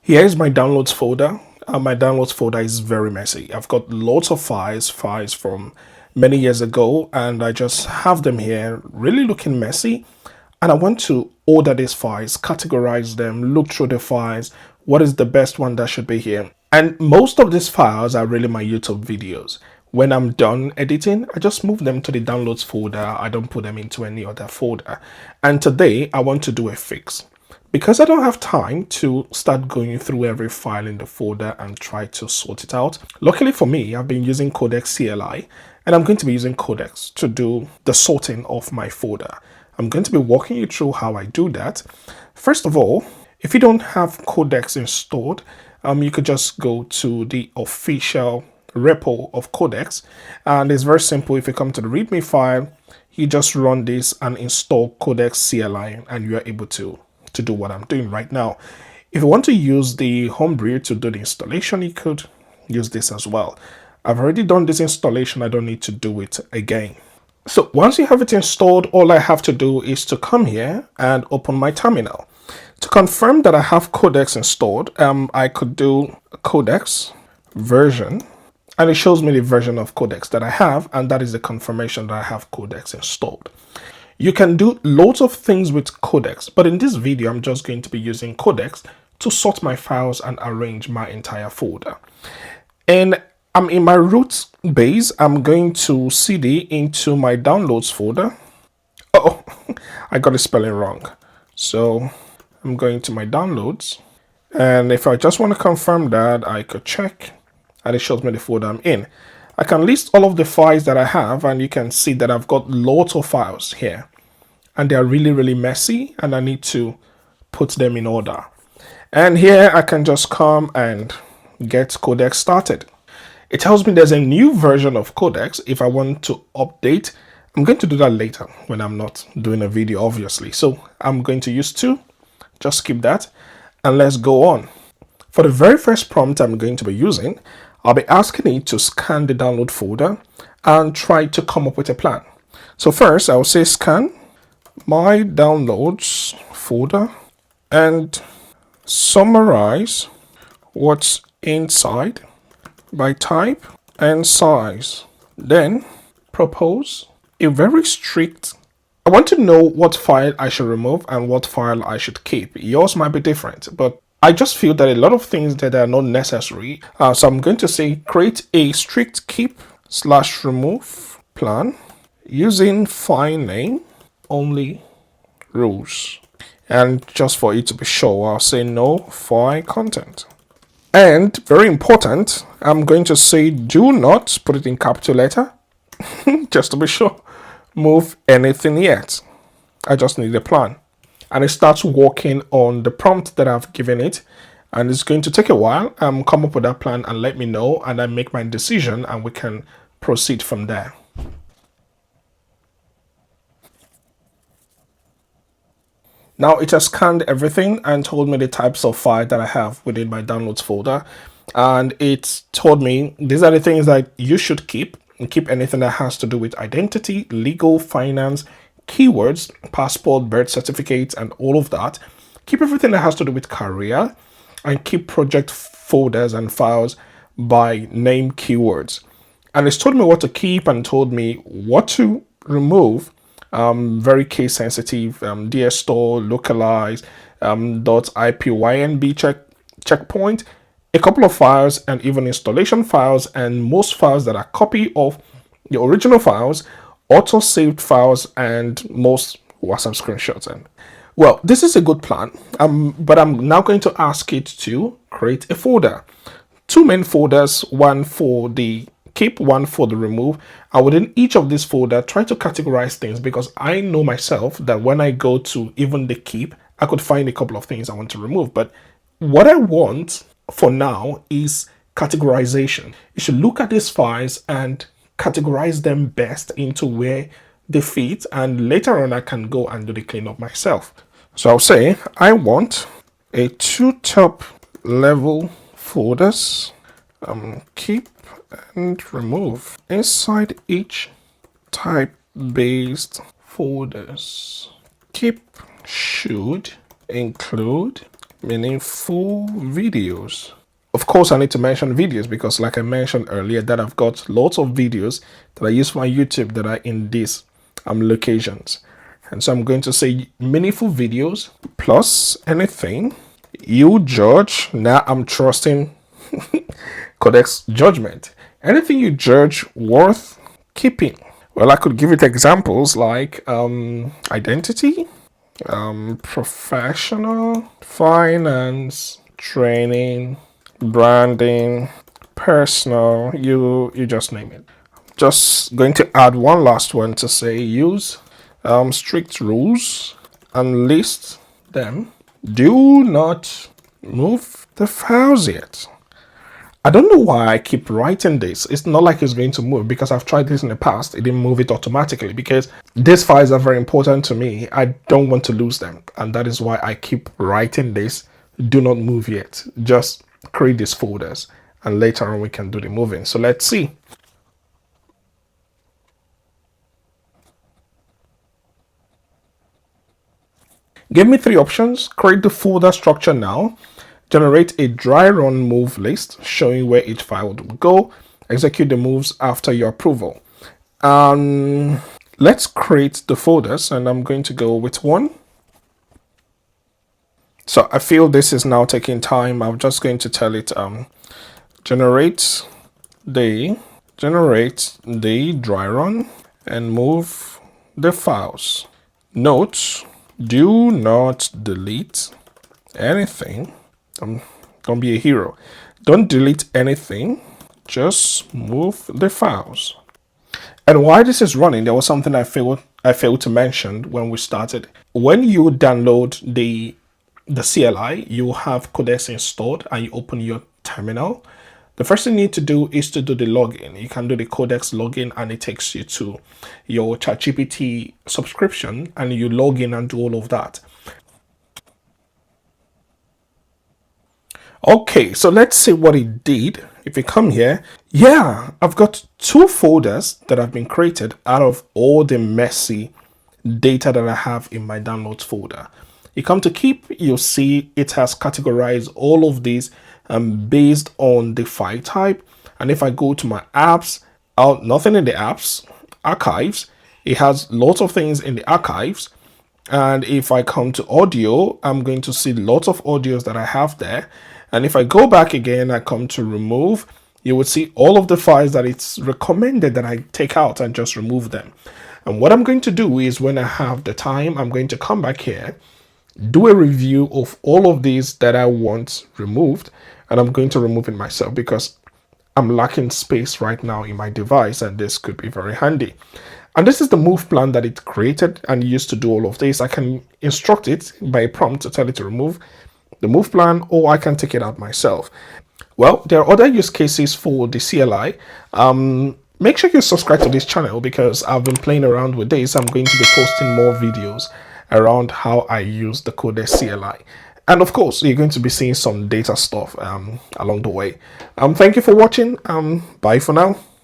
Here is my downloads folder. My downloads folder is very messy. I've got lots of files from many years ago, and I just have them here really looking messy. And I want to order these files, categorize them, look through the files. What is the best one that should be here? And most of these files are really my YouTube videos. When I'm done editing, I just move them to the downloads folder. I don't put them into any other folder. And today I want to do a fix. Because I don't have time to start going through every file in the folder and try to sort it out. Luckily for me, I've been using Codex CLI, and I'm going to be using Codex to do the sorting of my folder. I'm going to be walking you through how I do that. First of all, if you don't have Codex installed, you could just go to the official repo of Codex, and it's very simple. If you come to the README file, you just run this and install Codex CLI, and you are able to do what I'm doing right now. If you want to use the homebrew to do the installation, you could use this as well. I've already done this installation. I don't need to do it again. So once you have it installed, all I have to do is to come here and open my terminal. To confirm that I have Codex installed, I could do Codex version, and it shows me the version of Codex that I have, and that is the confirmation that I have Codex installed. You can do loads of things with Codex, but in this video, I'm just going to be using Codex to sort my files and arrange my entire folder. And I'm in my root base. I'm going to cd into my downloads folder. Oh, I got the spelling wrong. So I'm going to my downloads. And if I just want to confirm that, I could check, and it shows me the folder I'm in. I can list all of the files that I have, and you can see that I've got lots of files here, and they're really messy, and I need to put them in order. And here I can just come and get Codex started. It tells me there's a new version of Codex. If I want to update, I'm going to do that later when I'm not doing a video, obviously. So I'm going to use 2, just skip that, and let's go on. For the very first prompt I'm going to be using, I'll be asking it to scan the download folder and try to come up with a plan. So first I'll say scan my downloads folder and summarize what's inside by type and size. Then propose a very strict. I want to know what file I should remove and what file I should keep. Yours might be different, but I just feel that a lot of things that are not necessary. So I'm going to say create a strict keep/remove plan using file name only rules. And just for it to be sure, I'll say no file content. And very important, I'm going to say do not, put it in capital letter, just to be sure, move anything yet. I just need a plan. And it starts working on the prompt that I've given it, and it's going to take a while. Come up with that plan and let me know, and I make my decision, and we can proceed from there. Now it has scanned everything and told me the types of file that I have within my downloads folder, and it told me these are the things that you should keep, and keep anything that has to do with identity, legal, finance, keywords, passport, birth certificates, and all of that. Keep everything that has to do with career, and keep project folders and files by name keywords. And it's told me what to keep and told me what to remove. Very case sensitive, DSTOR, localize, .ipynb checkpoint, a couple of files, and even installation files, and most files that are copy of the original files, auto-saved files, and most WhatsApp screenshots. And well, this is a good plan, but I'm now going to ask it to create a folder. 2 main folders, one for the keep, one for the remove. And within each of these folders, try to categorize things, because I know myself that when I go to even the keep, I could find a couple of things I want to remove. But what I want for now is categorization. You should look at these files and categorize them best into where they fit, and later on I can go and do the cleanup myself. So I'll say I want a 2 top level folders, keep and remove. Inside each type based folders, keep should include meaningful videos. Of course, I need to mention videos because, like I mentioned earlier, that I've got lots of videos that I use for my YouTube that are in these locations. And so I'm going to say meaningful videos plus anything you judge. Now I'm trusting Codex judgment. Anything you judge worth keeping. Well, I could give it examples like identity, professional, finance, training, branding, personal, you just name it. Just going to add one last one to say use strict rules and list them. Do not move the files yet. I don't know why I keep writing this. It's not like it's going to move because I've tried this in the past. It didn't move it automatically because these files are very important to me. I don't want to lose them. And that is why I keep writing this. Do not move yet. Just create these folders and later on we can do the moving. So let's see. Give me three options. Create the folder structure now. Generate a dry run move list showing where each file would go. Execute the moves after your approval. Let's create the folders and I'm going to go with one. So I feel this is now taking time. I'm just going to tell it generate the dry run and move the files. Note, do not delete anything. Don't be a hero. Don't delete anything. Just move the files. And while this is running, there was something I failed to mention when we started. When you download the CLI, you have Codex installed and you open your terminal. The first thing you need to do is to do the login. You can do the Codex login and it takes you to your ChatGPT subscription and you log in and do all of that. Okay, so let's see what it did. If you come here, yeah, I've got two folders that have been created out of all the messy data that I have in my downloads folder. You come to keep, you'll see it has categorized all of these based on the file type. And if I go to my apps, nothing in the apps, archives, it has lots of things in the archives. And if I come to audio, I'm going to see lots of audios that I have there. And if I go back again, I come to remove, you would see all of the files that it's recommended that I take out and just remove them. And what I'm going to do is when I have the time, I'm going to come back here, do a review of all of these that I want removed. And I'm going to remove it myself because I'm lacking space right now in my device and this could be very handy. And this is the move plan that it created and used to do all of this. I can instruct it by a prompt to tell it to remove the move plan, or I can take it out myself. Well, there are other use cases for the CLI. Make sure you subscribe to this channel because I've been playing around with this. I'm going to be posting more videos around how I use the Codex CLI. And of course, you're going to be seeing some data stuff along the way. Thank you for watching. Bye for now.